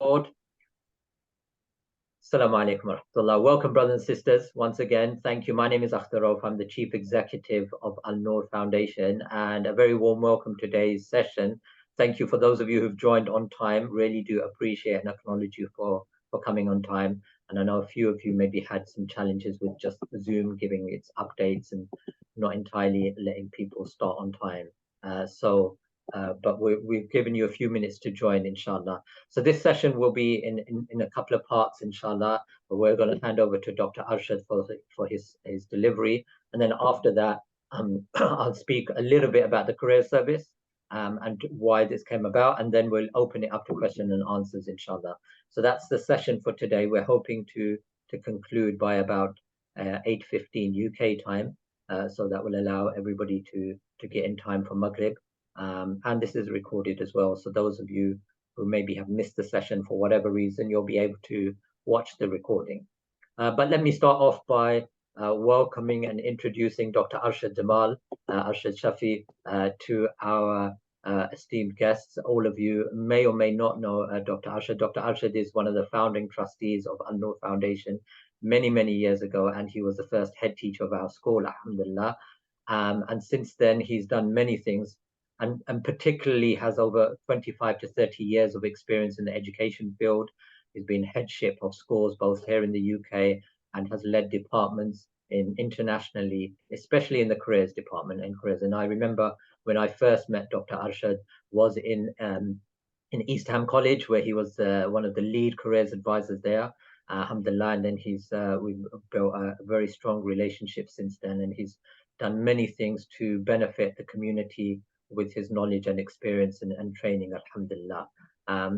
Assalamu alaikum wa rahmatullah. Welcome, brothers and sisters. Once again, thank you. My name is Akhtarov. I'm the Chief Executive of Al-Noor Foundation, and a very warm welcome to today's session. Thank you for those of you who've joined on time. Really do appreciate and acknowledge you for coming on time. And I know a few of you maybe had some challenges with just Zoom giving its updates and not entirely letting people start on time. But we've given you a few minutes to join, inshallah. So this session will be in a couple of parts, inshallah. But we're going to hand over to Dr. Arshad for his delivery. And then after that, I'll speak a little bit about the career service and why this came about. And then we'll open it up to questions and answers, inshallah. So that's the session for today. We're hoping to conclude by about 8:15 UK time. So that will allow everybody to get in time for Maghrib. And this is recorded as well. So those of you who maybe have missed the session for whatever reason, you'll be able to watch the recording. But let me start off by welcoming and introducing Dr. Arshad Jamal, Arshad Shafi, to our esteemed guests. All of you may or may not know Dr. Arshad. Dr. Arshad is one of the founding trustees of Al-Noor Foundation many years ago, and he was the first head teacher of our school, alhamdulillah. And since then, he's done many things, and particularly has over 25 to 30 years of experience in the education field. He's been headship of schools both here in the UK and has led departments internationally, especially in the careers department and careers. And I remember when I first met Dr. Arshad was in East Ham College, where he was one of the lead careers advisors there. Alhamdulillah, and then we've built a very strong relationship since then, and he's done many things to benefit the community with his knowledge and experience and training, alhamdulillah.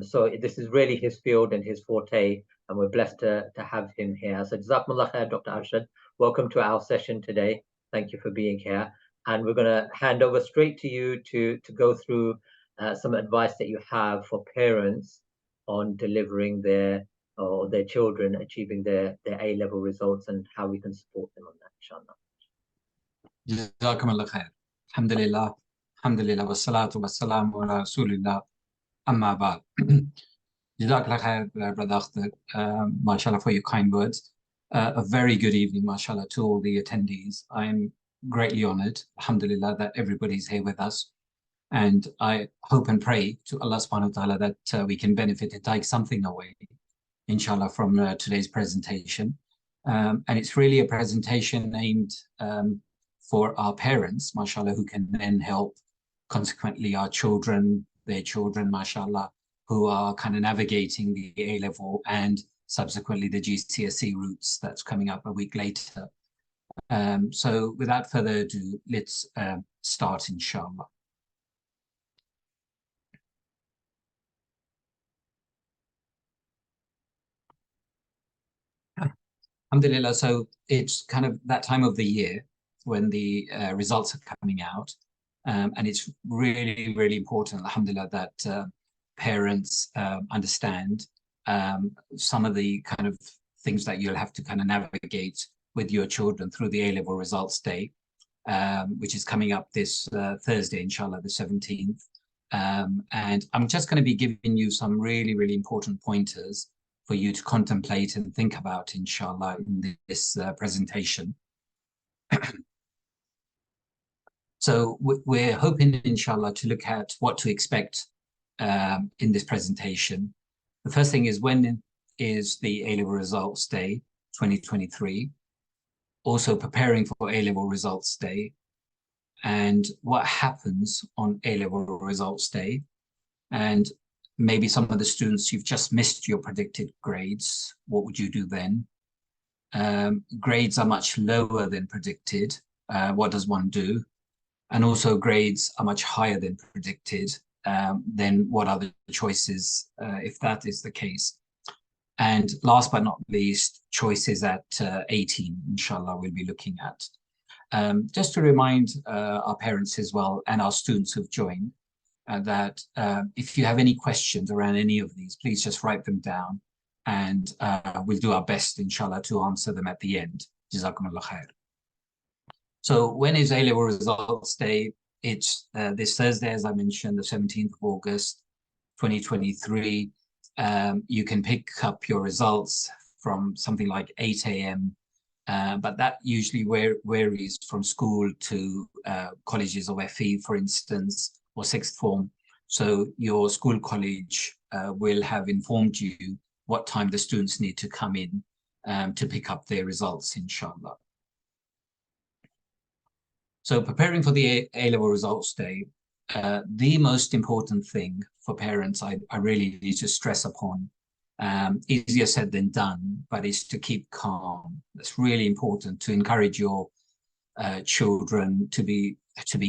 So this is really his field and his forte, and we're blessed to have him here. So Jazakumullah khair, Dr. Arshad. Welcome to our session today. Thank you for being here. And we're going to hand over straight to you to go through some advice that you have for parents on delivering their children achieving their A-level results and how we can support them on that, inshallah. Jazakumullah khair. Alhamdulillah. Alhamdulillah, wassalatu wassalamu ala rasulillah, amma ba'd. Jazakallah khair, Brother Akhtar, mashallah, for your kind words. A very good evening, mashallah, to all the attendees. I'm greatly honored, alhamdulillah, that everybody's here with us. And I hope and pray to Allah subhanahu wa ta'ala that we can benefit and take something away, inshallah, from today's presentation. And it's really a presentation aimed for our parents, mashallah, who can then help consequently our children, their children, mashallah, who are kind of navigating the A-level and subsequently the GCSE routes that's coming up a week later. So without further ado, let's start, inshallah. Alhamdulillah, so it's kind of that time of the year when the results are coming out. And it's really important, alhamdulillah, that parents understand some of the kind of things that you'll have to kind of navigate with your children through the A-level results day, which is coming up this Thursday, inshallah, the 17th. And I'm just going to be giving you some really important pointers for you to contemplate and think about, inshallah, in this presentation. So we're hoping, inshallah, to look at what to expect in this presentation. The first thing is, when is the A-level results day 2023? Also preparing for A-level results day, and what happens on A-level results day, and maybe some of the students, you've just missed your predicted grades. What would you do then? Grades are much lower than predicted. What does one do? And also grades are much higher than predicted. Then what are the choices if that is the case? And last but not least, choices at 18, inshallah, we'll be looking at. Just to remind our parents as well and our students who've joined that if you have any questions around any of these, please just write them down, and we'll do our best, inshallah, to answer them at the end. Jazakumullah khair. So when is A-level results day? It's this Thursday, as I mentioned, the 17th of August, 2023. You can pick up your results from something like 8 a.m. But that usually varies from school to colleges of FE, for instance, or sixth form. So your school college will have informed you what time the students need to come in to pick up their results, inshallah. So preparing for the A-level results day, the most important thing for parents I really need to stress upon, easier said than done, but is to keep calm. It's really important to encourage your children to be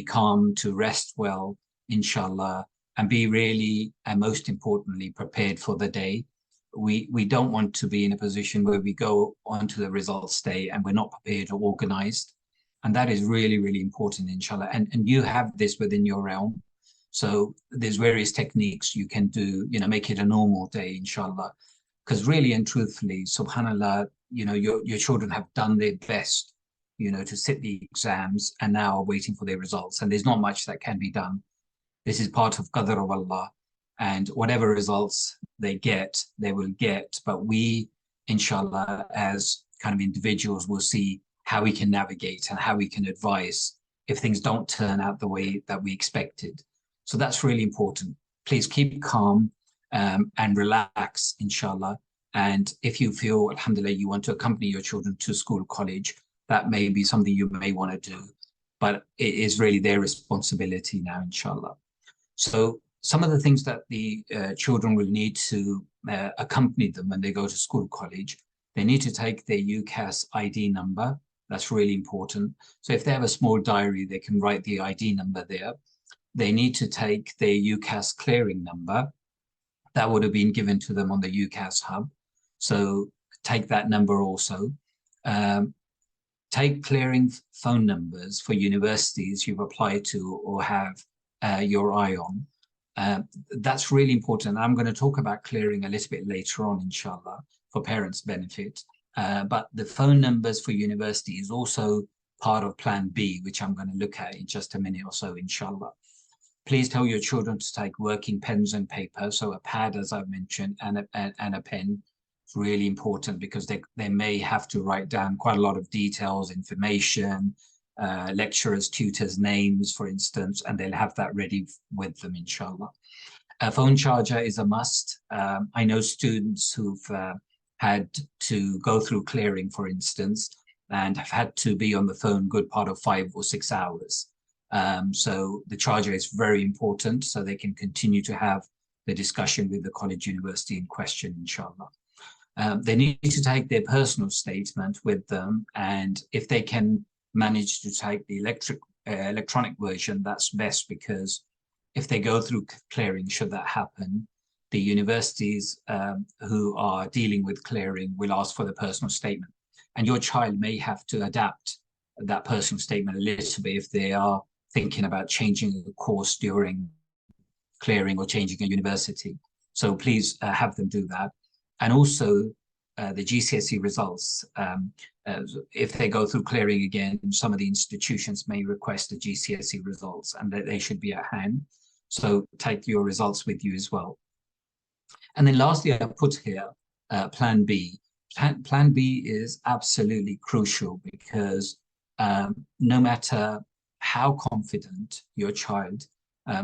calm, to rest well, inshallah, and be really, and most importantly, prepared for the day. We don't want to be in a position where we go onto the results day and we're not prepared or organized. And that is really, really important, inshallah. And you have this within your realm. So there's various techniques you can do, make it a normal day, inshallah. Because really and truthfully, subhanallah, your children have done their best, to sit the exams and now are waiting for their results. And there's not much that can be done. This is part of qadr of Allah. And whatever results they get, they will get. But we, inshallah, as kind of individuals, will see how we can navigate and how we can advise if things don't turn out the way that we expected. So that's really important. Please keep calm and relax, inshallah. And if you feel, alhamdulillah, you want to accompany your children to school, college, that may be something you may want to do. But it is really their responsibility now, inshallah. So some of the things that the children will need to accompany them when they go to school, college, they need to take their UCAS ID number. That's really important. So if they have a small diary, they can write the ID number there. They need to take their UCAS clearing number. That would have been given to them on the UCAS hub. So take that number also. Take clearing phone numbers for universities you've applied to or have your eye on. That's really important. I'm going to talk about clearing a little bit later on, inshallah, for parents' benefit. But the phone numbers for university is also part of Plan B, which I'm going to look at in just a minute or so, inshallah. Please tell your children to take working pens and paper, so a pad, as I mentioned, and a pen. It's really important because they may have to write down quite a lot of details, information, lecturers, tutors' names, for instance, and they'll have that ready with them, inshallah. A phone charger is a must. I know students who've had to go through clearing, for instance, and have had to be on the phone good part of 5 or 6 hours. So the charger is very important so they can continue to have the discussion with the college university in question, inshallah. They need to take their personal statement with them, and if they can manage to take the electronic version, that's best, because if they go through clearing, should that happen, the universities who are dealing with clearing will ask for the personal statement. And your child may have to adapt that personal statement a little bit if they are thinking about changing a course during clearing or changing a university. So please have them do that. And also the GCSE results, if they go through clearing again, some of the institutions may request the GCSE results and that they should be at hand. So take your results with you as well. And then lastly, I put here Plan B. Plan B is absolutely crucial because no matter how confident your child,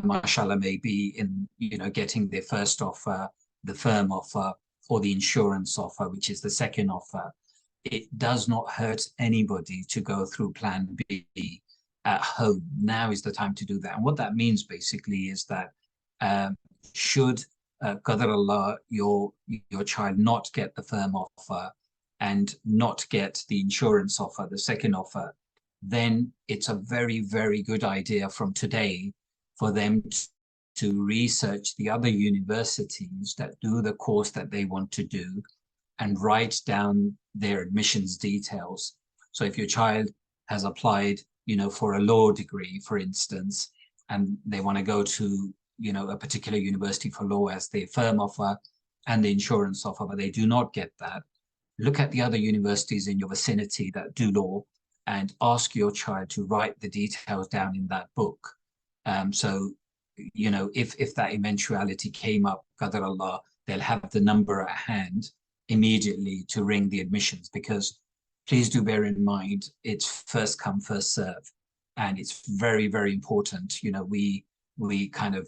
mashallah, may be in getting their first offer, the firm offer, or the insurance offer, which is the second offer, it does not hurt anybody to go through Plan B at home. Now is the time to do that. And what that means basically is that should qadar Allah, your child not get the firm offer and not get the insurance offer, the second offer, then it's a very, very good idea from today for them to research the other universities that do the course that they want to do and write down their admissions details. So if your child has applied, for a law degree, for instance, and they want to go to, a particular university for law as their firm offer and the insurance offer, but they do not get that, look at the other universities in your vicinity that do law and ask your child to write the details down in that book. So if that eventuality came up, qadar Allah, they'll have the number at hand immediately to ring the admissions, because please do bear in mind, it's first come, first serve. And it's very, very important, you know, we kind of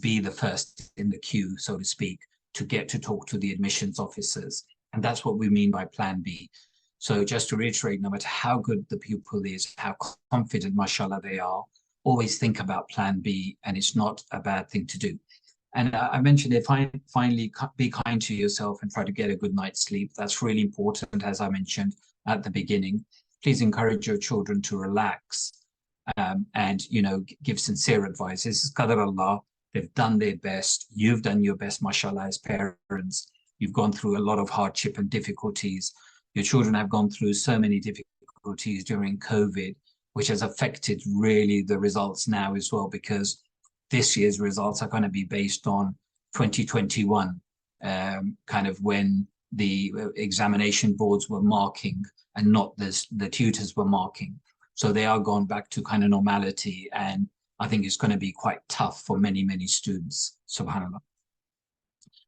be the first in the queue, so to speak, to get to talk to the admissions officers. And that's what we mean by Plan B. So just to reiterate, no matter how good the pupil is, how confident, mashallah, they are, always think about Plan B, and it's not a bad thing to do. And I mentioned it, finally, be kind to yourself and try to get a good night's sleep. That's really important, as I mentioned at the beginning. Please encourage your children to relax and, you know, give sincere advice. This is Qadar Allah. They've done their best. You've done your best, mashallah, as parents. You've gone through a lot of hardship and difficulties. Your children have gone through so many difficulties during COVID, which has affected really the results now as well, because this year's results are going to be based on 2021, kind of when the examination boards were marking and not the tutors were marking. So they are gone back to kind of normality, and I think it's going to be quite tough for many, many students, subhanAllah.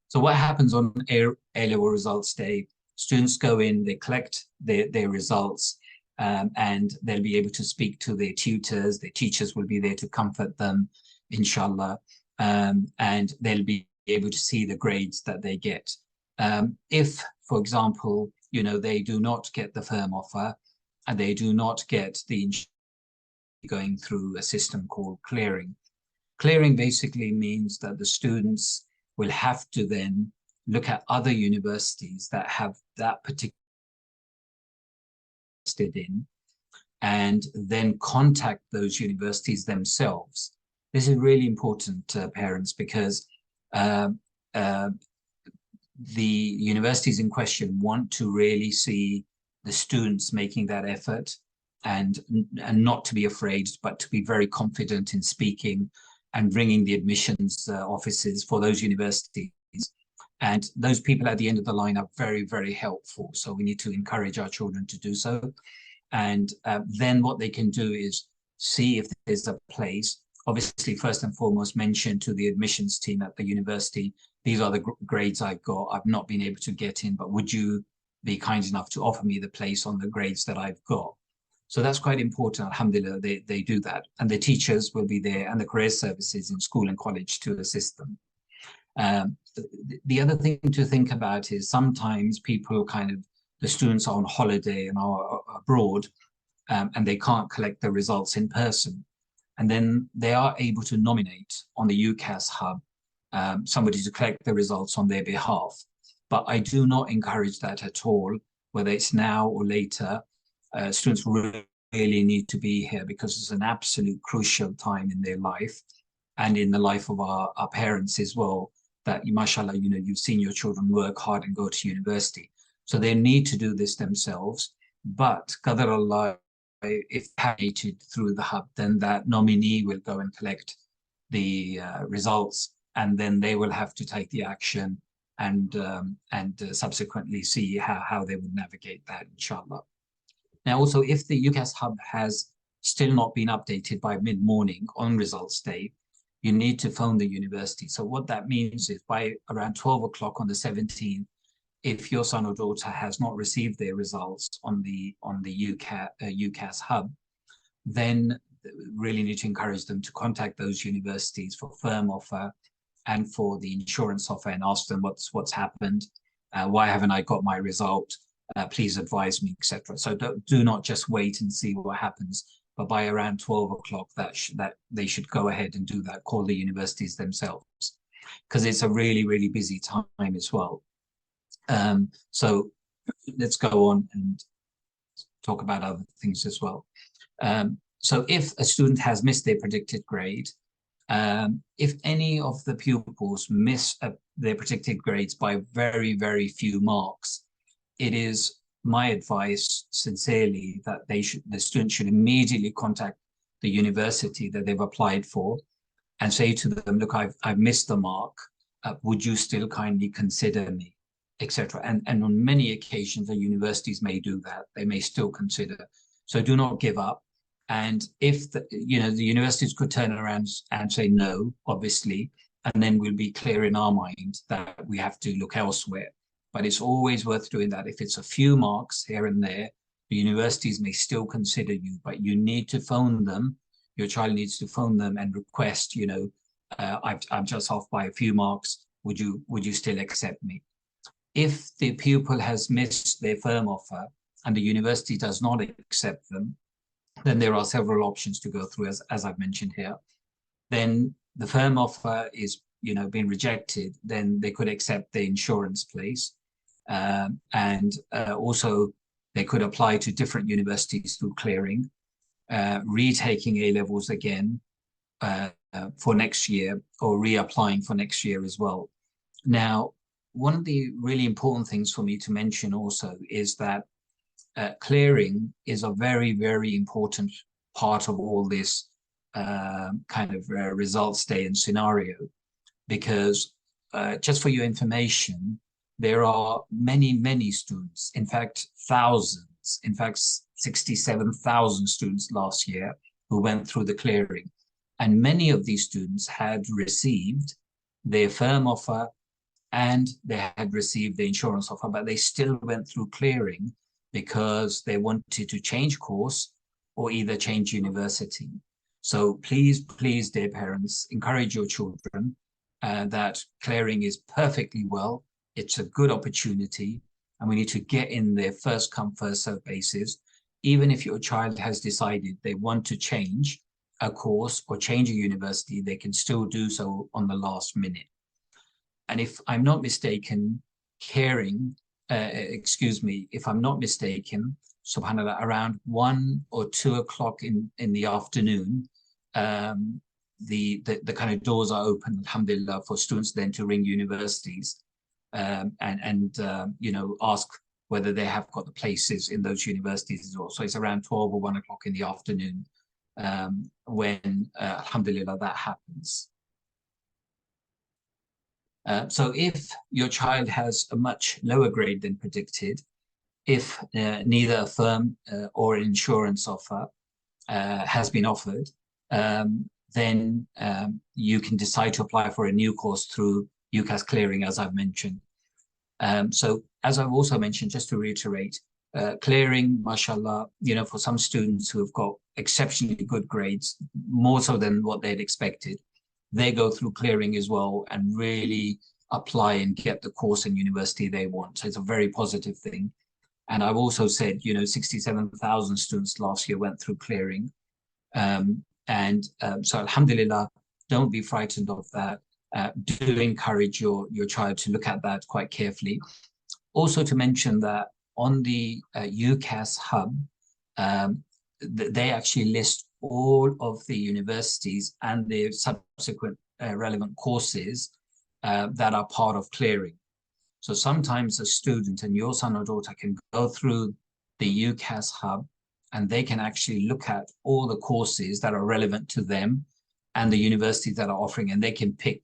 So what happens on A-level results day? Students go in, they collect their results, and they'll be able to speak to their tutors. Their teachers will be there to comfort them, inshallah, and they'll be able to see the grades that they get. If, for example, you know, they do not get the firm offer and they do not get the going through a system called clearing. Clearing basically means that the students will have to then look at other universities that have that particular in, and then contact those universities themselves. This is really important, parents, because the universities in question want to really see the students making that effort, and not to be afraid, but to be very confident in speaking and ringing the admissions offices for those universities. And those people at the end of the line are very, very helpful. So we need to encourage our children to do so. And then what they can do is see if there's a place. Obviously, first and foremost, mention to the admissions team at the university, these are the grades I've got. I've not been able to get in, but would you be kind enough to offer me the place on the grades that I've got? So that's quite important. Alhamdulillah, they do that. And the teachers will be there, and the career services in school and college to assist them. The other thing to think about is sometimes people the students are on holiday and are abroad, and they can't collect the results in person. And then they are able to nominate on the UCAS hub somebody to collect the results on their behalf. But I do not encourage that at all, whether it's now or later. Students really need to be here, because it's an absolute crucial time in their life and in the life of our parents as well, that, mashallah, you know, you've seen your children work hard and go to university. So they need to do this themselves. But Qadar Allah, if paid through the hub, then that nominee will go and collect the results, and then they will have to take the action and subsequently see how they would navigate that, inshallah. Now, also, if the UCAS hub has still not been updated by mid-morning on results day, you need to phone the university. So what that means is by around 12 o'clock on the 17th, if your son or daughter has not received their results on the UCAS hub, then really need to encourage them to contact those universities for firm offer and for the insurance offer, and ask them what's happened, why haven't I got my result, please advise me, etc. So do not just wait and see what happens, but by around 12 o'clock that they should go ahead and do that, call the universities themselves, because it's a really, really busy time as well. So let's go on and talk about other things as well. So if a student has missed their predicted grade, if any of the pupils miss their predicted grades by very, very few marks, it is my advice, sincerely, that the student should immediately contact the university that they've applied for and say to them, look, I've missed the mark. Would you still kindly consider me, etc. And on many occasions, the universities may do that. They may still consider. So do not give up. And if the universities could turn around and say no, obviously, and then we'll be clear in our mind that we have to look elsewhere. But it's always worth doing that. If it's a few marks here and there, the universities may still consider you, but you need to phone them. Your child needs to phone them and request, I'm just off by a few marks. Would you still accept me? If the pupil has missed their firm offer and the university does not accept them, then there are several options to go through, as I've mentioned here. Then the firm offer is being rejected, then they could accept the insurance place. And also they could apply to different universities through clearing, retaking A-levels again for next year, or reapplying for next year as well. Now, one of the really important things for me to mention also is that clearing is a very, very important part of all this results day and scenario, because just for your information, there are many, many students, in fact, thousands, in fact, 67,000 students last year who went through the clearing. And many of these students had received their firm offer and they had received the insurance offer, but they still went through clearing because they wanted to change course or either change university. So please, please, dear parents, encourage your children that clearing is perfectly well. It's a good opportunity, and we need to get in there first come, first serve basis. Even if your child has decided they want to change a course or change a university, they can still do so on the last minute. And if I'm not mistaken, if I'm not mistaken, subhanAllah, around 1 or 2 o'clock in the afternoon, the kind of doors are open, alhamdulillah, for students then to ring universities and ask whether they have got the places in those universities as well. So it's around 12 or 1 o'clock in the afternoon when, alhamdulillah, that happens. So if your child has a much lower grade than predicted, if neither a firm or an insurance offer has been offered, then you can decide to apply for a new course through UCAS clearing, as I've mentioned. So as I've also mentioned, just to reiterate, clearing, mashallah, for some students who have got exceptionally good grades, more so than what they'd expected, they go through clearing as well and really apply and get the course and university they want. So it's a very positive thing. And I've also said, 67,000 students last year went through clearing. So alhamdulillah, don't be frightened of that. Do encourage your child to look at that quite carefully. Also to mention that on the UCAS hub, they actually list all of the universities and their subsequent relevant courses that are part of clearing. So sometimes a student and your son or daughter can go through the UCAS hub and they can actually look at all the courses that are relevant to them and the universities that are offering, and they can pick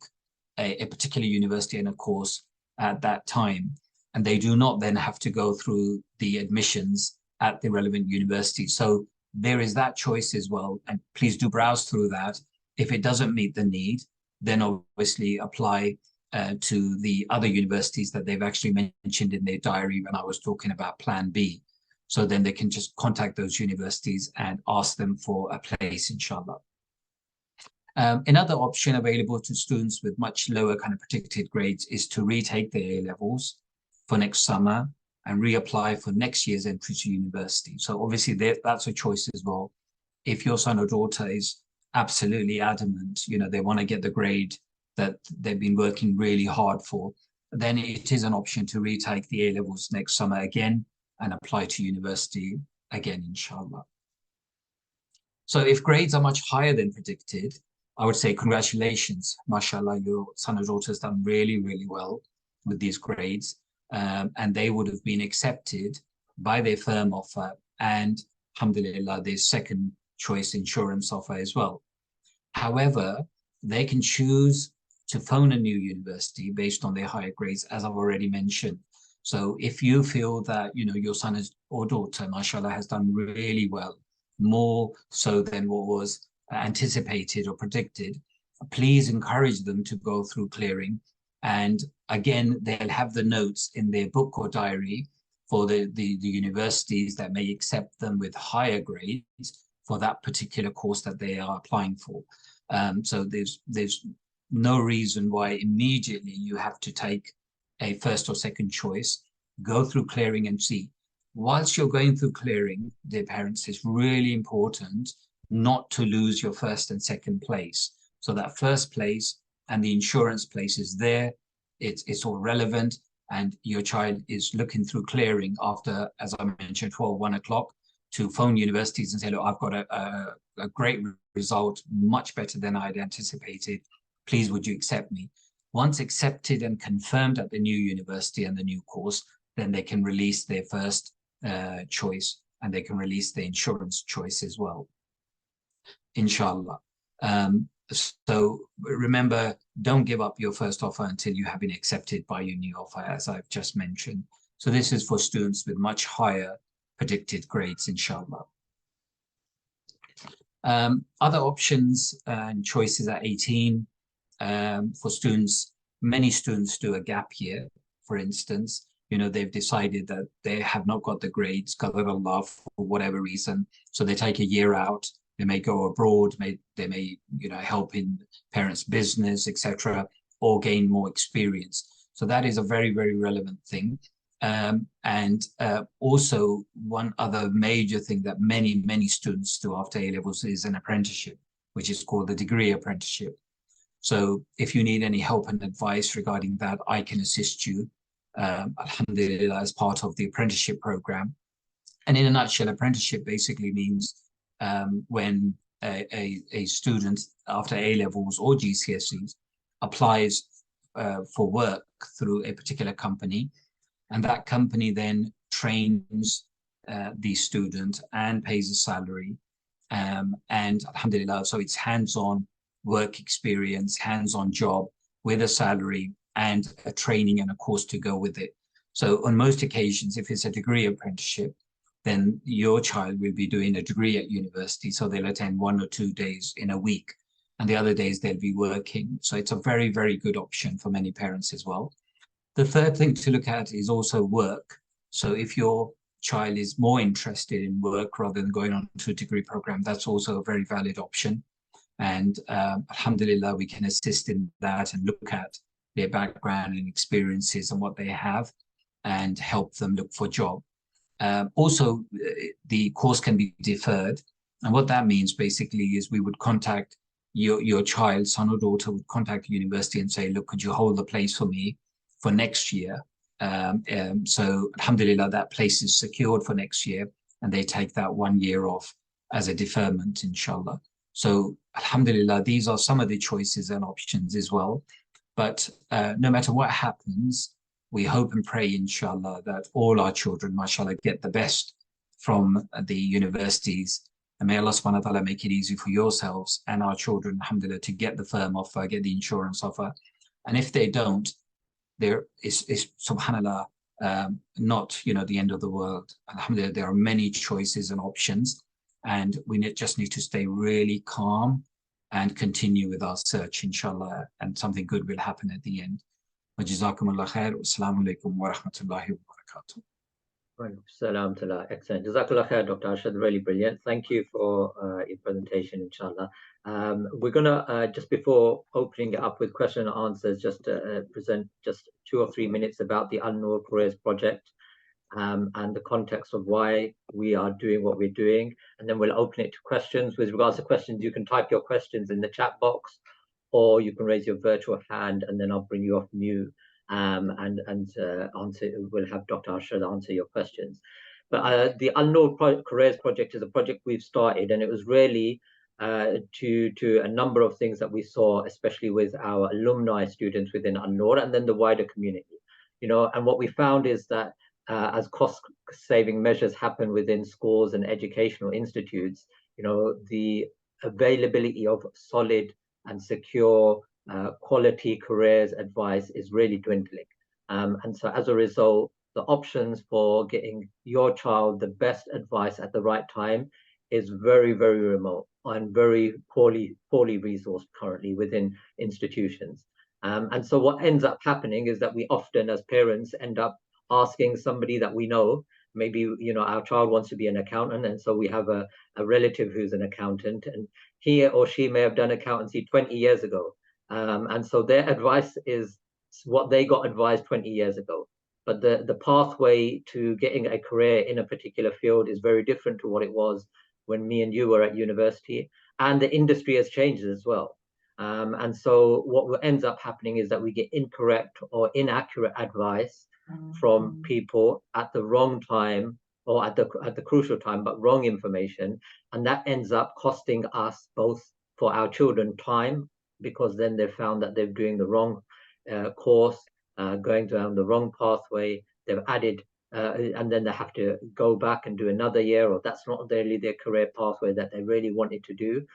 a particular university and a course at that time. And they do not then have to go through the admissions at the relevant university. So there is that choice as well. And please do browse through that. If it doesn't meet the need, then obviously apply to the other universities that they've actually mentioned in their diary when I was talking about Plan B. So then they can just contact those universities and ask them for a place, inshallah. Another option available to students with much lower kind of predicted grades is to retake their A-levels for next summer and reapply for next year's entry to university. So obviously that's a choice as well. If your son or daughter is absolutely adamant, they want to get the grade that they've been working really hard for, then it is an option to retake the A-levels next summer again and apply to university again, inshallah. So if grades are much higher than predicted, I would say congratulations, mashallah, your son or daughter has done really, really well with these grades. And they would have been accepted by their firm offer and, alhamdulillah, their second choice insurance offer as well. However, they can choose to phone a new university based on their higher grades, as I've already mentioned. So if you feel that, your son or daughter, mashallah, has done really well, more so than what was anticipated or predicted, please encourage them to go through clearing. And again, they'll have the notes in their book or diary for the universities that may accept them with higher grades for that particular course that they are applying for. So there's no reason why immediately you have to take a first or second choice. Go through clearing and see. Whilst you're going through clearing, dear parents, it's really important not to lose your first and second place. So that first place and the insurance place is there. It's all relevant, and your child is looking through clearing after, as I mentioned, 12, 1 o'clock, to phone universities and say, look, I've got a great result, much better than I'd anticipated. Please, would you accept me? Once accepted and confirmed at the new university and the new course, then they can release their first choice, and they can release the insurance choice as well, inshallah. So remember, don't give up your first offer until you have been accepted by your new offer, as I've just mentioned. So this is for students with much higher predicted grades, inshallah. Other options and choices at 18 for students. Many students do a gap year, for instance. You know, they've decided that they have not got the grades, qadar for whatever reason. So they take a year out. They may go abroad, they may, you know, help in parents' business, etc., or gain more experience. So that is a very, very relevant thing. And also one other major thing that many students do after A-levels is an apprenticeship, which is called the degree apprenticeship. So if you need any help and advice regarding that, I can assist you, alhamdulillah, as part of the apprenticeship program. And in a nutshell, apprenticeship basically means when a student after A-levels or GCSEs applies for work through a particular company, and that company then trains the student and pays a salary. And alhamdulillah, so it's hands-on work experience, hands-on job with a salary and a training and a course to go with it. So on most occasions, if it's a degree apprenticeship, then your child will be doing a degree at university. So they'll attend 1 or 2 days in a week, and the other days they'll be working. So it's a very, very good option for many parents as well. The third thing to look at is also work. So if your child is more interested in work rather than going on to a degree program, that's also a very valid option. And alhamdulillah, we can assist in that and look at their background and experiences and what they have and help them look for a job. Also, the course can be deferred. And what that means basically is we would contact your child, son or daughter, would contact the university and say, look, could you hold the place for me for next year? So alhamdulillah, that place is secured for next year, and they take that 1 year off as a deferment, inshallah. So alhamdulillah, these are some of the choices and options as well. But no matter what happens, we hope and pray, inshallah, that all our children, mashallah, get the best from the universities. And may Allah subhanahu wa ta'ala make it easy for yourselves and our children, alhamdulillah, to get the firm offer, get the insurance offer. And if they don't, there is subhanallah, not, you know, the end of the world. Alhamdulillah, there are many choices and options, and we just need to stay really calm and continue with our search, inshallah, and something good will happen at the end. Jazakumullah khair. Assalamu alaikum wa rahmatullahi wa barakatuh. Salam to excellent. Jazakallah khair, Dr. Arshad, really brilliant. Thank you for your presentation, inshallah. We're going to, just before opening it up with question and answers, just present just 2 or 3 minutes about the Al-Noor Careers Project and the context of why we are doing what we're doing. And then we'll open it to questions. With regards to questions, you can type your questions in the chat box, or you can raise your virtual hand and then I'll bring you off mute. And answer. We'll have Dr. Arshad answer your questions. But the Al-Noor Careers Project is a project we've started, and it was really to a number of things that we saw, especially with our alumni students within Al-Noor and then the wider community. You know, and what we found is that as cost-saving measures happen within schools and educational institutes, you know, the availability of solid and secure quality careers advice is really dwindling. And so as a result, the options for getting your child the best advice at the right time is very, very remote and very poorly resourced currently within institutions. And so what ends up happening is that we often, as parents, end up asking somebody that we know. Maybe, you know, our child wants to be an accountant, and so we have a relative who's an accountant, and he or she may have done accountancy 20 years ago. And so their advice is what they got advised 20 years ago. But the pathway to getting a career in a particular field is very different to what it was when me and you were at university, and the industry has changed as well. And so what ends up happening is that we get incorrect or inaccurate advice from people at the wrong time, or at the crucial time, but wrong information, and that ends up costing us both, for our children, time, because then they've found that they're doing the wrong course, going down the wrong pathway. They've added, and then they have to go back and do another year, or that's not really their career pathway that they really wanted to do,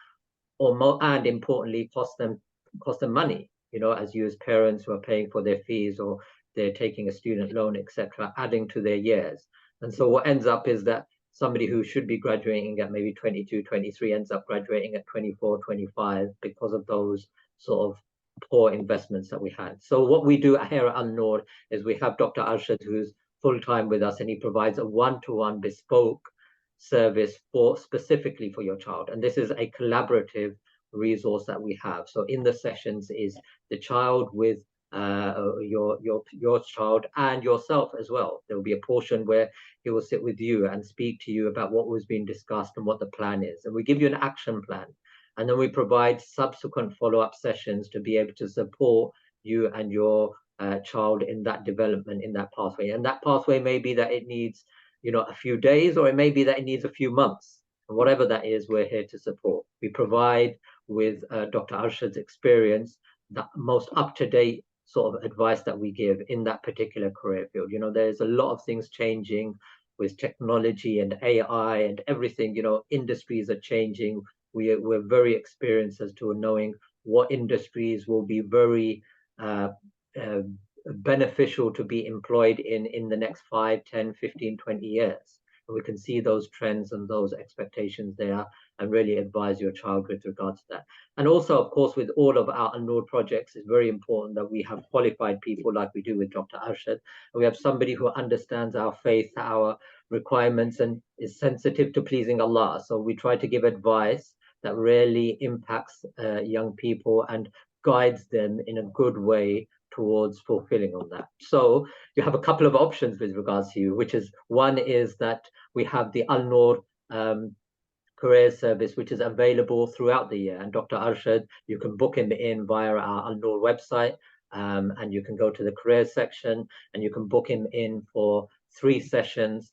or more, and importantly, cost them money. You know, as you as parents who are paying for their fees, or they're taking a student loan, etc., adding to their years. And so what ends up is that somebody who should be graduating at maybe 22, 23 ends up graduating at 24, 25 because of those sort of poor investments that we had. So what we do here at Al-Noor is we have Dr. Arshad, who's full-time with us, and he provides a one-to-one bespoke service for specifically for your child. And this is a collaborative resource that we have. So in the sessions is the child with your child and yourself as well. There will be a portion where he will sit with you and speak to you about what was being discussed and what the plan is. And we give you an action plan. And then we provide subsequent follow-up sessions to be able to support you and your child in that development, in that pathway. And that pathway may be that it needs, you know, a few days, or it may be that it needs a few months. And whatever that is, we're here to support. We provide, with Dr. Arshad's experience, the most up-to-date sort of advice that we give in that particular career field. You know, there's a lot of things changing with technology and AI and everything. You know, industries are changing. We're very experienced as to knowing what industries will be very uh, beneficial to be employed in the next 5, 10, 15, 20 years. And we can see those trends and those expectations there, and really advise your child with regards to that. And also, of course, with all of our Al-Noor projects, it's very important that we have qualified people like we do with Dr. Arshad. And we have somebody who understands our faith, our requirements, and is sensitive to pleasing Allah. So we try to give advice that really impacts young people and guides them in a good way towards fulfilling on that. So you have a couple of options with regards to you, which is, one is that we have the Al-Noor career service, which is available throughout the year. And Dr. Arshad, you can book him in via our Al-Noor website, and you can go to the career section and you can book him in for 3 sessions,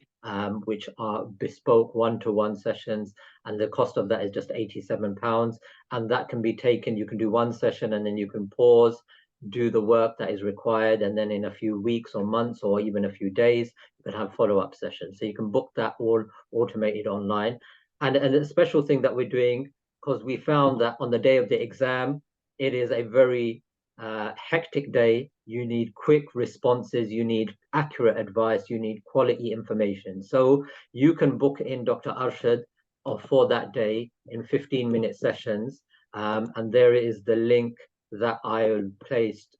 which are bespoke one-to-one sessions, and the cost of that is just £87. And that can be taken, you can do 1 session and then you can pause, do the work that is required, and then in a few weeks or months or even a few days you can have follow-up sessions. So you can book that all automated online. And a special thing that we're doing, because we found that on the day of the exam, it is a very hectic day. You need quick responses, you need accurate advice, you need quality information. So you can book in Dr. Arshad for that day in 15-minute sessions. And there is the link that I'll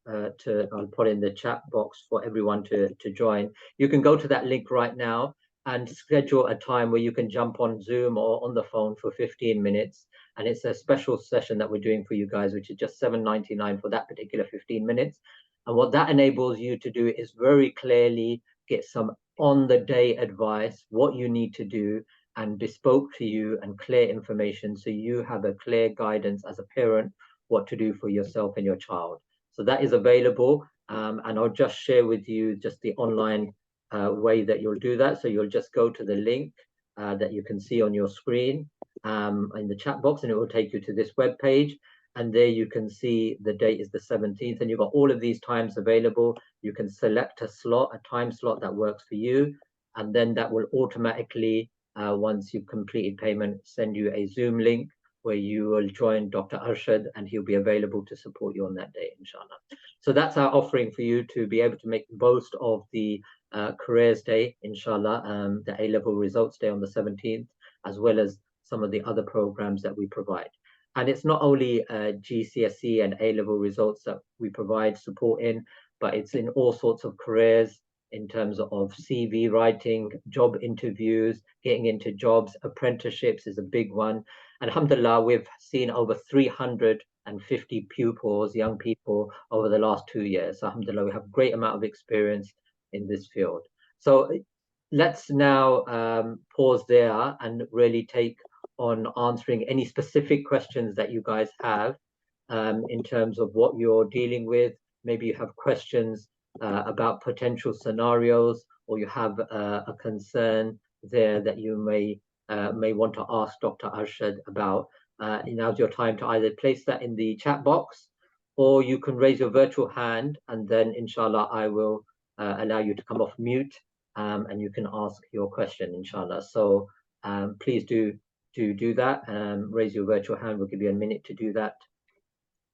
I'll put in the chat box for everyone to join. You can go to that link right now and schedule a time where you can jump on Zoom or on the phone for 15 minutes. And it's a special session that we're doing for you guys, which is just $7.99 for that particular 15 minutes. And what that enables you to do is very clearly get some on-the-day advice, what you need to do, and bespoke to you and clear information, so you have a clear guidance as a parent what to do for yourself and your child. So that is available, and I'll just share with you just the online way that you'll do that. So you'll just go to the link that you can see on your screen in the chat box, and it will take you to this web page. And there you can see the date is the 17th, and you've got all of these times available. You can select a slot, a time slot that works for you, and then that will automatically, once you've completed payment, send you a Zoom link where you will join Dr. Arshad, and he'll be available to support you on that day, inshallah. So that's our offering for you to be able to make the most of the Careers Day, inshallah, the A-level results day on the 17th, as well as some of the other programs that we provide. And it's not only GCSE and A-level results that we provide support in, but it's in all sorts of careers in terms of CV writing, job interviews, getting into jobs. Apprenticeships is a big one. And alhamdulillah, we've seen over 350 pupils, young people, over the last 2 years. So alhamdulillah, we have a great amount of experience in this field. So let's now pause there and really take on answering any specific questions that you guys have in terms of what you're dealing with. Maybe you have questions about potential scenarios, or you have a concern there that you may want to ask Dr. Arshad about. Now's your time to either place that in the chat box, or you can raise your virtual hand, and then inshallah I will allow you to come off mute and you can ask your question, inshallah. So please do that. Raise your virtual hand. We'll give you a minute to do that.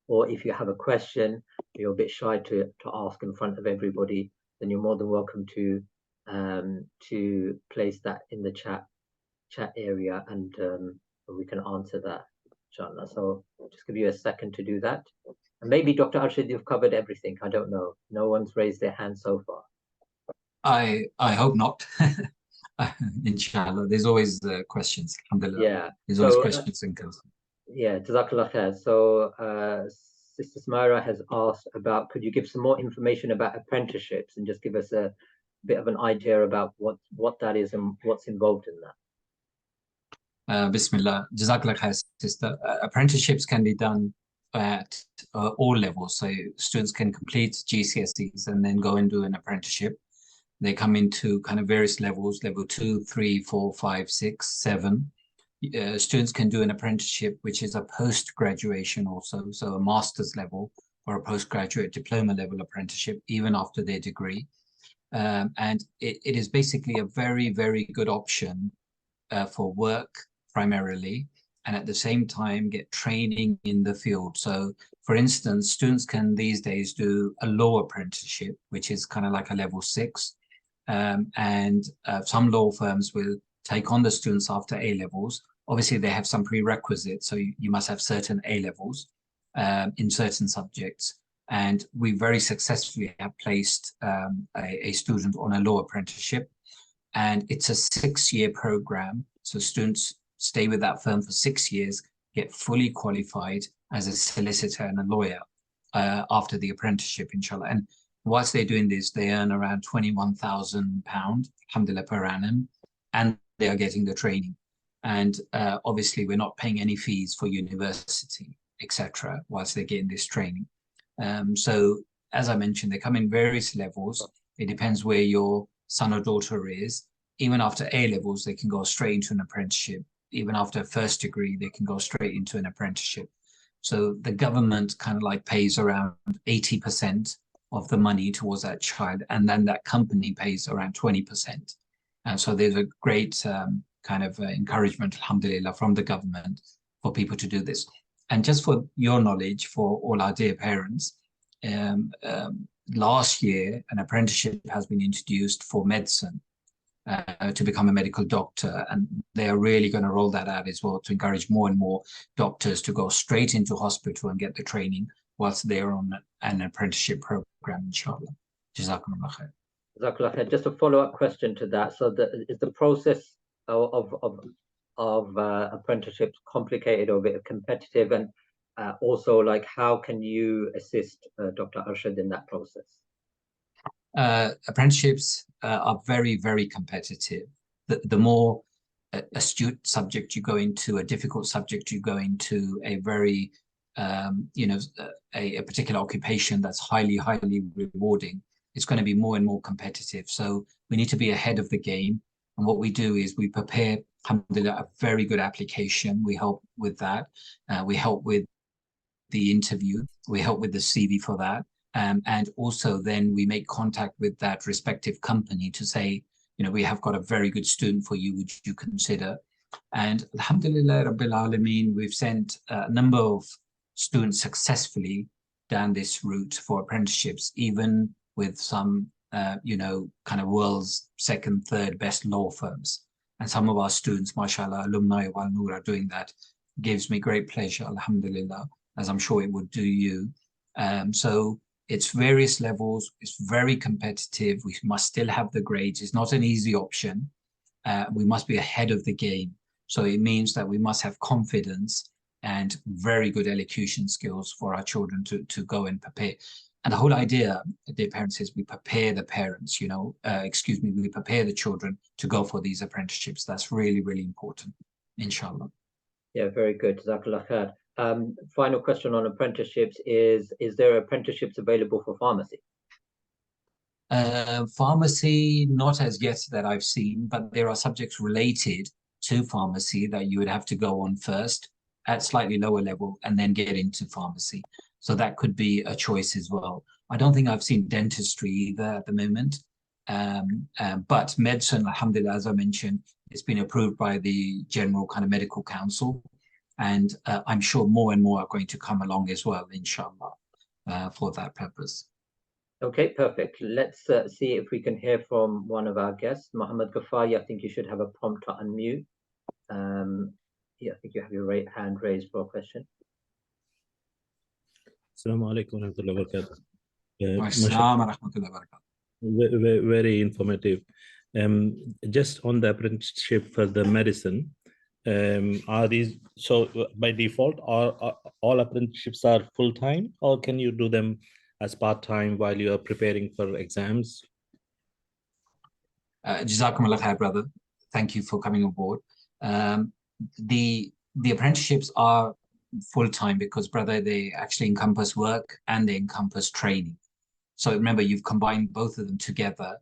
Or if you have a question, you're a bit shy to ask in front of everybody, then you're more than welcome to place that in the chat area, and we can answer that, inshallah. So just give you a second to do that. And maybe Dr. Arshad, you've covered everything. I don't know. No one's raised their hand so far. I hope not. Inshallah, there's always questions. Alhamdulillah. Yeah, there's always questions and concerns. Yeah, Jazakallah khair. So Sister Smira has asked about, could you give some more information about apprenticeships and just give us a bit of an idea about what that is and what's involved in that? Bismillah. Jazakallah khair, sister. Apprenticeships can be done at all levels. So students can complete GCSEs and then go and do an apprenticeship. They come into kind of various levels, level 2, 3, 4, 5, 6, 7. Students can do an apprenticeship, which is a post-graduation also, so a master's level or a postgraduate diploma level apprenticeship, even after their degree. And it is basically a very, very good option for work primarily, and at the same time get training in the field. So for instance, students can these days do a law apprenticeship, which is kind of like a level 6. And some law firms will take on the students after A-levels. Obviously, they have some prerequisites, so you must have certain A-levels in certain subjects. And we very successfully have placed a student on a law apprenticeship. And it's a 6-year program. So students stay with that firm for 6 years, get fully qualified as a solicitor and a lawyer after the apprenticeship, inshallah. And whilst they're doing this, they earn around £21,000, alhamdulillah, per annum, and they are getting the training. And obviously, we're not paying any fees for university, etc., whilst they're getting this training. So, as I mentioned, they come in various levels. It depends where your son or daughter is. Even after A-levels, they can go straight into an apprenticeship. Even after a first degree, they can go straight into an apprenticeship. So the government kind of like pays around 80% of the money towards that child, and then that company pays around 20%. And so there's a great kind of encouragement, alhamdulillah, from the government for people to do this. And just for your knowledge, for all our dear parents, last year, an apprenticeship has been introduced for medicine to become a medical doctor. And they are really going to roll that out as well to encourage more and more doctors to go straight into hospital and get the training whilst they're on an apprenticeship program, inshallah. Jazakumullah khair. Jazakallah khair. Just a follow-up question to that. So is the process of apprenticeships complicated or a bit competitive? And also, like, how can you assist Dr. Arshad in that process? Apprenticeships are very, very competitive. The more astute subject you go into, a difficult subject you go into, a very, a particular occupation that's highly, highly rewarding, it's going to be more and more competitive. So we need to be ahead of the game. And what we do is we prepare, alhamdulillah, a very good application. We help with that. We help with the interview. We help with the CV for that. And also then we make contact with that respective company to say, we have got a very good student for you, would you consider? And alhamdulillah, Rabbil Alameen, we've sent a number of students successfully down this route for apprenticeships, even with some, kind of world's second, third best law firms. And some of our students, mashallah, alumni of Al-Noor are doing that. Gives me great pleasure, alhamdulillah, as I'm sure it would do you. So it's various levels. It's very competitive. We must still have the grades. It's not an easy option. We must be ahead of the game. So it means that we must have confidence and very good elocution skills for our children to go and prepare. And the whole idea, dear parents, is we prepare the parents, we prepare the children to go for these apprenticeships. That's really, really important, inshallah. Yeah, very good. Jazakallah khair. Final question on apprenticeships is there apprenticeships available for pharmacy? Pharmacy, not as yet that I've seen, but there are subjects related to pharmacy that you would have to go on first at slightly lower level and then get into pharmacy. So that could be a choice as well. I don't think I've seen dentistry either at the moment. But medicine, alhamdulillah, as I mentioned, it's been approved by the General kind of Medical Council. And I'm sure more and more are going to come along as well, inshallah, for that purpose. Okay, perfect. Let's see if we can hear from one of our guests. Mohammed Ghaffari, I think you should have a prompt to unmute. Yeah, I think you have your hand raised for a question. Assalamu alaikum wa rahmatullahi wa barakatuh. Assalamu wa rahmatullahi wa barakatuh. Very informative. Just on the apprenticeship for the medicine, are these, so by default, are all apprenticeships are full-time, or can you do them as part-time while you are preparing for exams? Jazakumullah khair, brother. Thank you for coming on board. The apprenticeships are full-time because, brother, they actually encompass work and they encompass training. So remember, you've combined both of them together.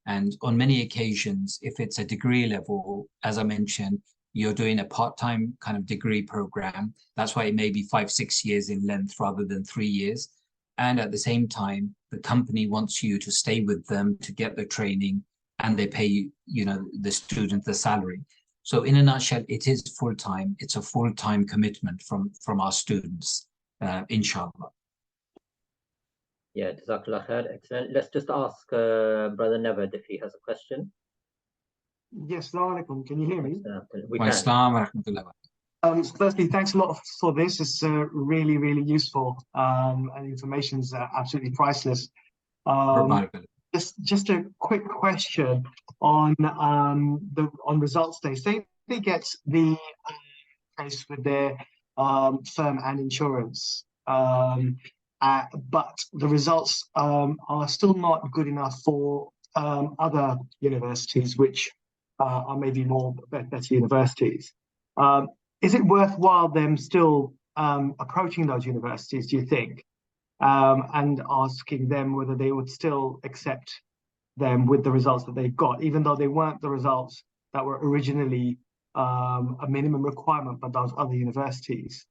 And on many occasions, if it's a degree level, as I mentioned, you're doing a part-time kind of degree program. That's why it may be 5-6 years in length rather than 3 years. And at the same time, the company wants you to stay with them to get the training, and they pay the student the salary. So in a nutshell, it is full-time. It's a full-time commitment from our students, inshallah. Yeah, Jazakallah khair. Excellent. Let's just ask Brother Neved if he has a question. Yes, Assalamu alaikum. Can you hear me? We can. Assalamu wa rahmatullahi wa barakatuh. Firstly, thanks a lot for this. It's really, really useful, and information is absolutely priceless. Just a quick question on results day. Say they get the case with their firm and insurance, but the results are still not good enough for other universities, which are maybe better universities. Is it worthwhile them still approaching those universities, do you think, and asking them whether they would still accept them with the results that they've got, even though they weren't the results that were originally a minimum requirement by those other universities?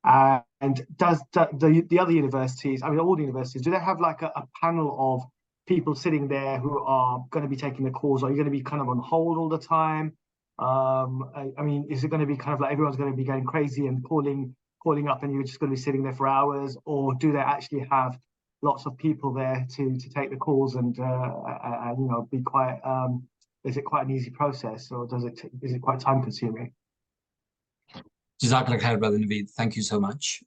And does the other universities, I mean, all the universities, do they have like a panel of people sitting there who are going to be taking the calls? Are you going to be kind of on hold all the time? I mean, is it going to be kind of like everyone's going to be going crazy and calling up, and you're just going to be sitting there for hours? Or do they actually have lots of people there to take the calls and be quite? Is it quite an easy process, or is it quite time consuming? Jazakallah khair, Brother Naveed. Thank you so much.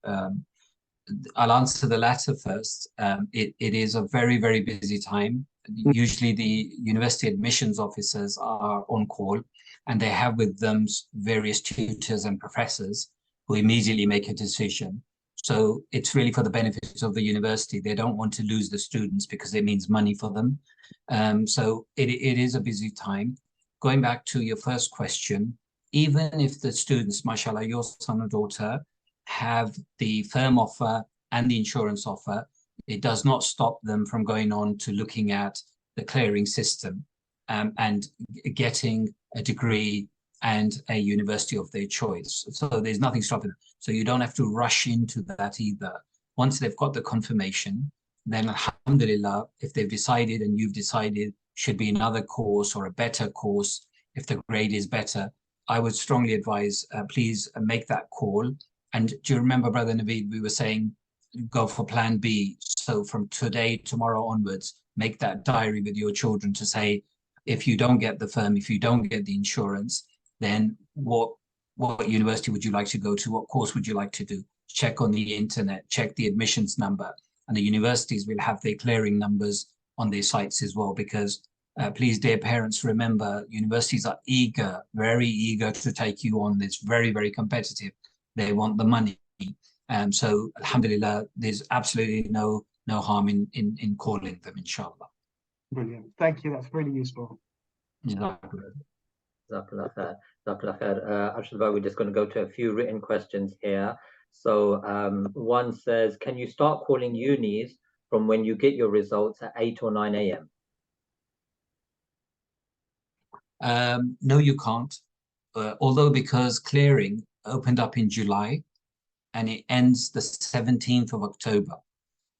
I'll answer the latter first. It is a very, very busy time. Usually the university admissions officers are on call, and they have with them various tutors and professors who immediately make a decision. So it's really for the benefit of the university. They don't want to lose the students because it means money for them. So it is a busy time. Going back to your first question, even if the students, mashallah, your son or daughter, have the firm offer and the insurance offer, it does not stop them from going on to looking at the clearing system and getting a degree and a university of their choice. So there's nothing stopping them. So you don't have to rush into that either. Once they've got the confirmation, then alhamdulillah, if they've decided and you've decided should be another course or a better course, if the grade is better, I would strongly advise, please make that call. And do you remember, Brother Naveed, we were saying, go for plan B. So from today, tomorrow onwards, make that diary with your children to say, If you don't get the firm, if you don't get the insurance, then what university would you like to go to? What course would you like to do? Check on the internet, check the admissions number, and the universities will have their clearing numbers on their sites as well, because please, dear parents, remember, universities are eager, very eager to take you on. It's very, very competitive. They want the money. So alhamdulillah, there's absolutely no harm in calling them, inshallah. Brilliant. Thank you. That's really useful. Jazakallah khair. Jazakallah khair. Arshad Bhai, we're just going to go to a few written questions here. So one says, can you start calling unis from when you get your results at 8 or 9 a.m.? No, you can't. Although, because clearing opened up in July and it ends the 17th of October.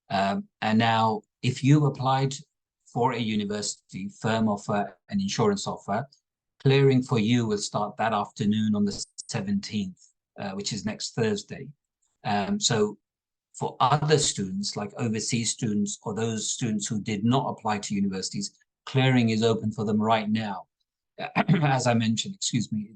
And now, if you applied for a university, firm offer, an insurance offer, clearing for you will start that afternoon on the 17th, which is next Thursday. So for other students, like overseas students or those students who did not apply to universities, clearing is open for them right now. As I mentioned, excuse me,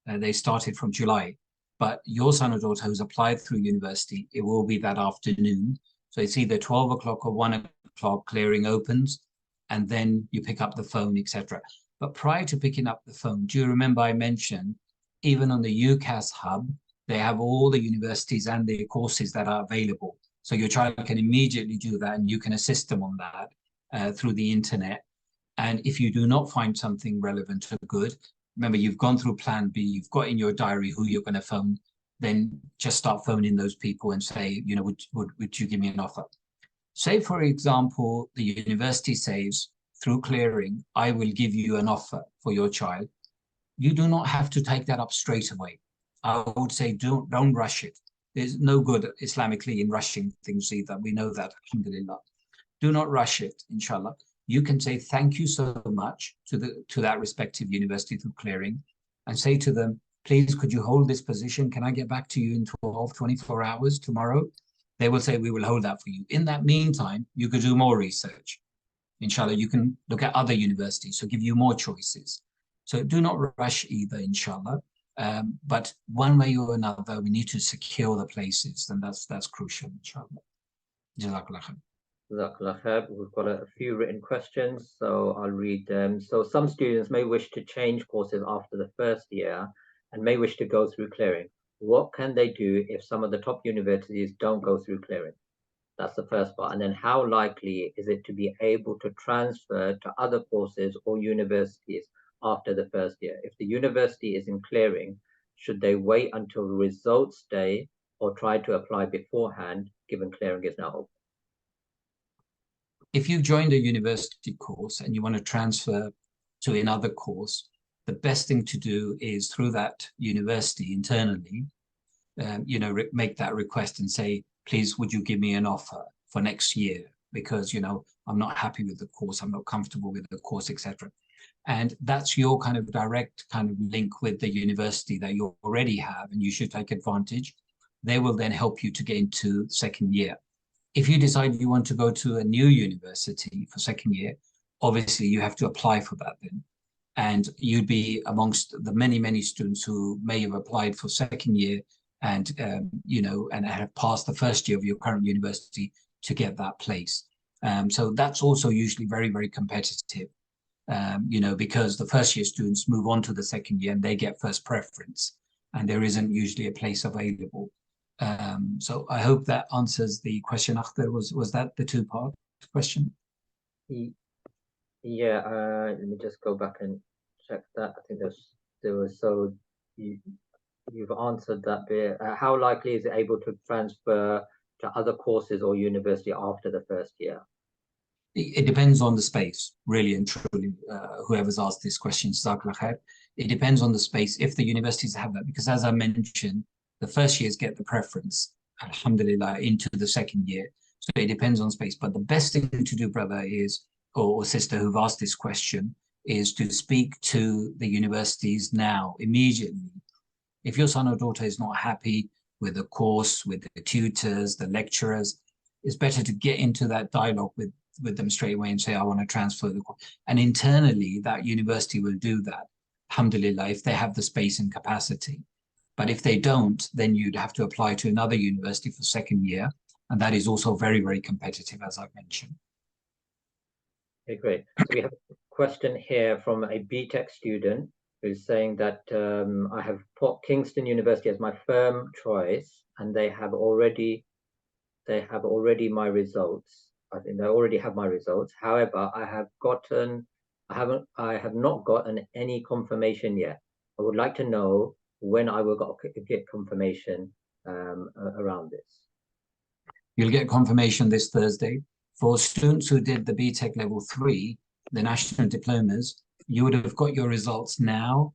they started from July. But your son or daughter who's applied through university, it will be that afternoon. So it's either 12 o'clock or 1 o'clock clearing opens, and then you pick up the phone, etc. But prior to picking up the phone, do you remember I mentioned, even on the UCAS hub, they have all the universities and the courses that are available. So your child can immediately do that, and you can assist them on that through the internet. And if you do not find something relevant or good, remember, you've gone through plan B, you've got in your diary who you're going to phone, then just start phoning those people and say, you know, would you give me an offer? Say, for example, the university says, through clearing, I will give you an offer for your child. You do not have to take that up straight away. I would say don't rush it. There's no good Islamically in rushing things either. We know that, alhamdulillah. Do not rush it, inshallah. You can say thank you so much to that respective university through clearing, and say to them, please, could you hold this position? Can I get back to you in 12, 24 hours tomorrow? They will say, we will hold that for you. In that meantime, you could do more research. Inshallah, you can look at other universities, so give you more choices. So do not rush either, inshallah. But one way or another, we need to secure the places, and that's crucial, inshallah. Jazakallah khair. Jazakallah khair. We've got a few written questions, so I'll read them. So some students may wish to change courses after the first year and may wish to go through clearing. What can they do if some of the top universities don't go through clearing? That's the first part. And then how likely is it to be able to transfer to other courses or universities after the first year? If the university is in clearing, should they wait until results day or try to apply beforehand, given clearing is now open? If you joined a university course and you want to transfer to another course, the best thing to do is through that university internally, make that request and say, please, would you give me an offer for next year? Because, I'm not happy with the course, I'm not comfortable with the course, etc. And that's your kind of direct kind of link with the university that you already have, and you should take advantage. They will then help you to get into second year. If you decide you want to go to a new university for second year, obviously you have to apply for that then. And you'd be amongst the many, many students who may have applied for second year and, and have passed the first year of your current university to get that place. So that's also usually very, very competitive, because the first year students move on to the second year and they get first preference, and there isn't usually a place available. So I hope that answers the question, Akhtar. Was that the two-part question? Yeah, let me just go back and check that. I think you've answered that bit. How likely is it able to transfer to other courses or university after the first year? It depends on the space, really and truly. Whoever's asked this question, Jazakallah khair. It depends on the space, if the universities have that, because as I mentioned, the first years get the preference, alhamdulillah, into the second year. So it depends on space. But the best thing to do, brother, is, or sister who've asked this question, is to speak to the universities now, immediately. If your son or daughter is not happy with the course, with the tutors, the lecturers, it's better to get into that dialogue with with them straight away and say, I want to transfer the course. And internally, that university will do that, alhamdulillah, if they have the space and capacity. But if they don't, then you'd have to apply to another university for second year. And that is also very, very competitive, as I've mentioned. Okay, great. So we have a question here from a BTEC student who's saying that I have put Kingston University as my firm choice, and they have already my results. I think they already have my results. However, I have not gotten any confirmation yet. I would like to know when I will get confirmation around this. You'll get confirmation this Thursday. For students who did the BTEC level 3, the national diplomas, you would have got your results now,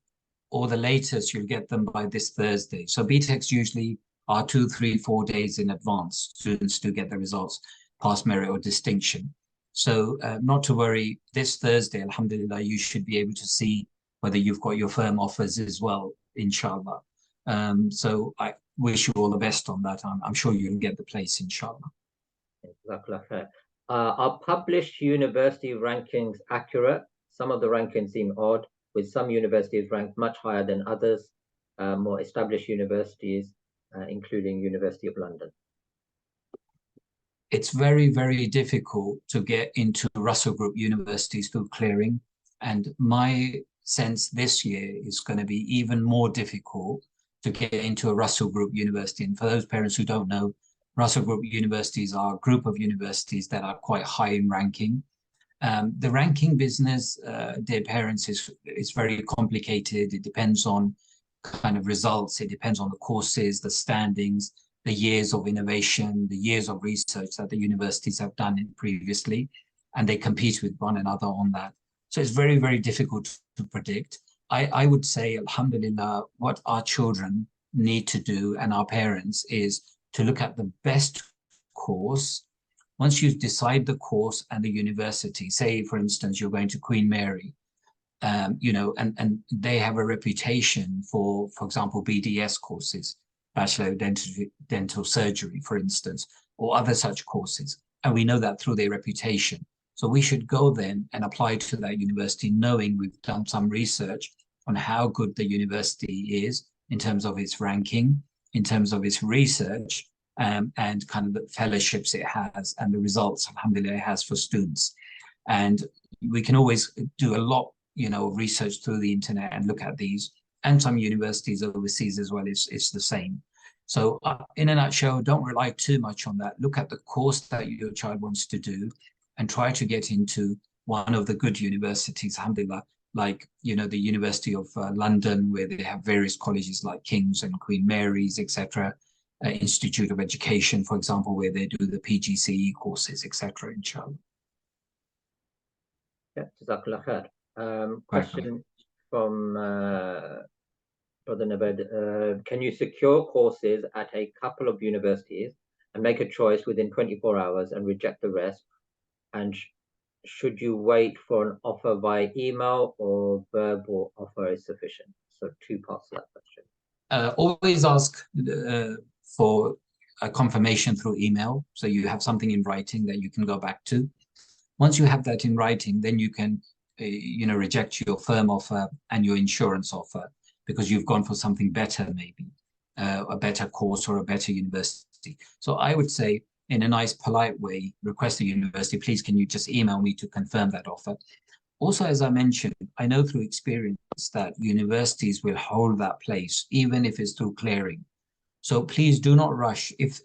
or the latest you'll get them by this Thursday. So BTECs usually are 2, 3, 4 days in advance. Students do get the results, pass, merit, or distinction. So not to worry, this Thursday, alhamdulillah, you should be able to see whether you've got your firm offers as well, inshallah. So I wish you all the best on that. I'm sure you'll get the place, inshallah. Are published university rankings accurate? Some of the rankings seem odd, with some universities ranked much higher than others, more established universities, including University of London. It's very, very difficult to get into Russell Group universities through clearing. And my sense this year is going to be even more difficult to get into a Russell Group university. And for those parents who don't know, Russell Group universities are a group of universities that are quite high in ranking. The ranking business, dear parents, is very complicated. It depends on kind of results. It depends on the courses, the standings, the years of innovation, the years of research that the universities have done previously, and they compete with one another on that. So it's very, very difficult to predict. I would say, alhamdulillah, what our children need to do and our parents is to look at the best course. Once you decide the course and the university, say, for instance, you're going to Queen Mary, you know, and they have a reputation for example, BDS courses, Bachelor of Dental Surgery, for instance, or other such courses. And we know that through their reputation. So we should go then and apply to that university, knowing we've done some research on how good the university is in terms of its ranking, in terms of its research, and kind of the fellowships it has and the results, alhamdulillah, it has for students. And we can always do a lot, you know, of research through the internet and look at these. And some universities overseas as well, it's the same. So in a nutshell, don't rely too much on that. Look at the course that your child wants to do and try to get into one of the good universities, alhamdulillah, like, you know, the University of London, where they have various colleges like King's and Queen Mary's, etc. Institute of Education, for example, where they do the PGCE courses, etc. inshallah. Yeah, Jazakallah khair. Question from Brother Nabed. Can you secure courses at a couple of universities and make a choice within 24 hours and reject the rest? And should you wait for an offer via email, or verbal offer is sufficient? So 2 parts to that question. Always ask for a confirmation through email, so you have something in writing that you can go back to. Once you have that in writing, then you can you know, reject your firm offer and your insurance offer because you've gone for something better, maybe a better course or a better university. So I would say, in a nice, polite way, request the university, please, can you just email me to confirm that offer? Also, as I mentioned, I know through experience that universities will hold that place, even if it's through clearing. So please do not rush. If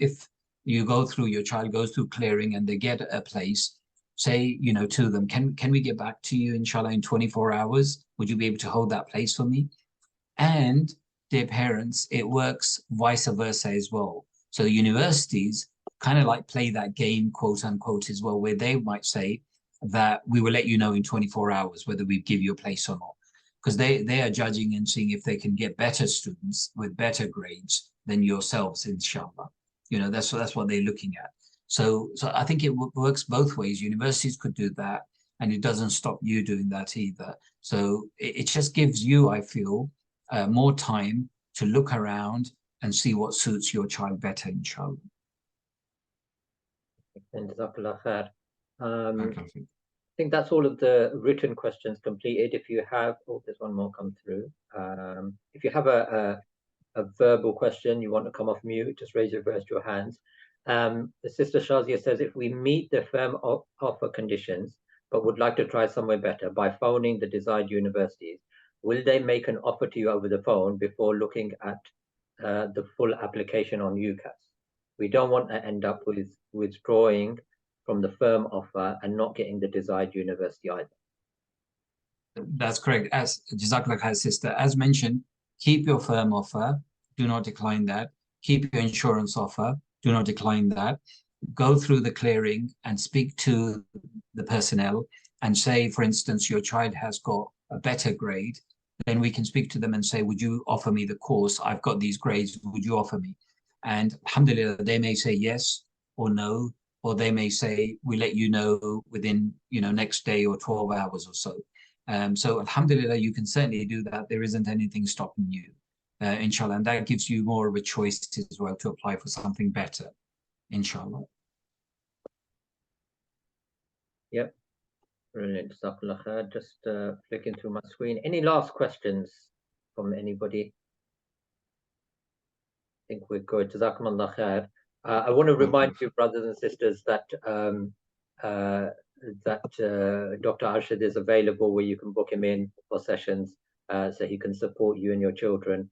you go through, your child goes through clearing and they get a place, say, you know, to them, can we get back to you, inshallah, in 24 hours? Would you be able to hold that place for me? And, dear parents, it works vice versa as well. So the universities kind of like play that game, quote unquote, as well, where they might say that we will let you know in 24 hours whether we give you a place or not. Because they are judging and seeing if they can get better students with better grades than yourselves, inshallah. You know, that's what they're looking at. So I think it works both ways. Universities could do that, and it doesn't stop you doing that either. So it just gives you, I feel, more time to look around and see what suits your child better, inshallah. And Jazakallah khair. I think that's all of the written questions completed. If you have, oh, there's one more come through. If you have a verbal question, you want to come off mute, just raise your hands. The Sister Shazia says, if we meet the firm offer conditions, but would like to try somewhere better by phoning the desired universities, will they make an offer to you over the phone before looking at the full application on UCAS? We don't want to end up with withdrawing from the firm offer and not getting the desired university either. That's correct. As Jazakallah khair, sister, as mentioned, keep your firm offer, do not decline that. Keep your insurance offer, do not decline that. Go through the clearing and speak to the personnel and say, for instance, your child has got a better grade, then we can speak to them and say, would you offer me the course? I've got these grades, would you offer me? And alhamdulillah, they may say yes or no, or they may say, we let you know within, next day or 12 hours or so. So alhamdulillah, you can certainly do that. There isn't anything stopping you, inshallah. And that gives you more of a choice as well to apply for something better, inshallah. Yep. Brilliant. Just flicking through my screen. Any last questions from anybody? I think we're good. Jazakumullah khair. I want to remind you, brothers and sisters, that Dr. Arshad is available, where you can book him in for sessions so he can support you and your children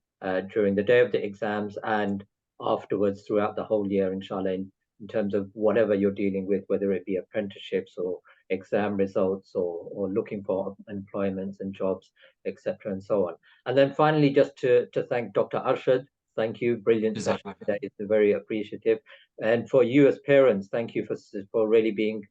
during the day of the exams and afterwards throughout the whole year, inshallah, in terms of whatever you're dealing with, whether it be apprenticeships or exam results or looking for employments and jobs, etc. and so on. And then finally, just to thank Dr. Arshad. Thank you. Brilliant session today. It's very appreciative. And for you as parents, thank you for really being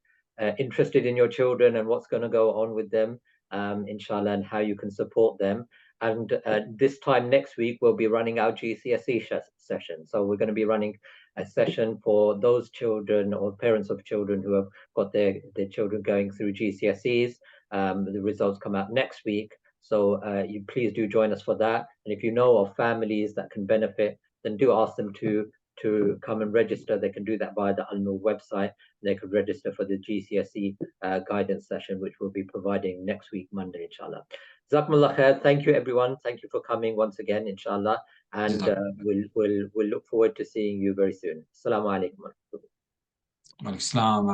interested in your children and what's going to go on with them, inshallah, and how you can support them. And this time next week, we'll be running our GCSE session. So we're going to be running a session for those children or parents of children who have got their children going through GCSEs. The results come out next week. So you please do join us for that. And if you know of families that can benefit, then do ask them to come and register. They can do that via the Al-Noor website. They could register for the GCSE guidance session, which we'll be providing next week, Monday, inshallah. Jazakumullah khair. Thank you, everyone. Thank you for coming once again, inshallah. And we'll look forward to seeing you very soon. Assalamu alaikum.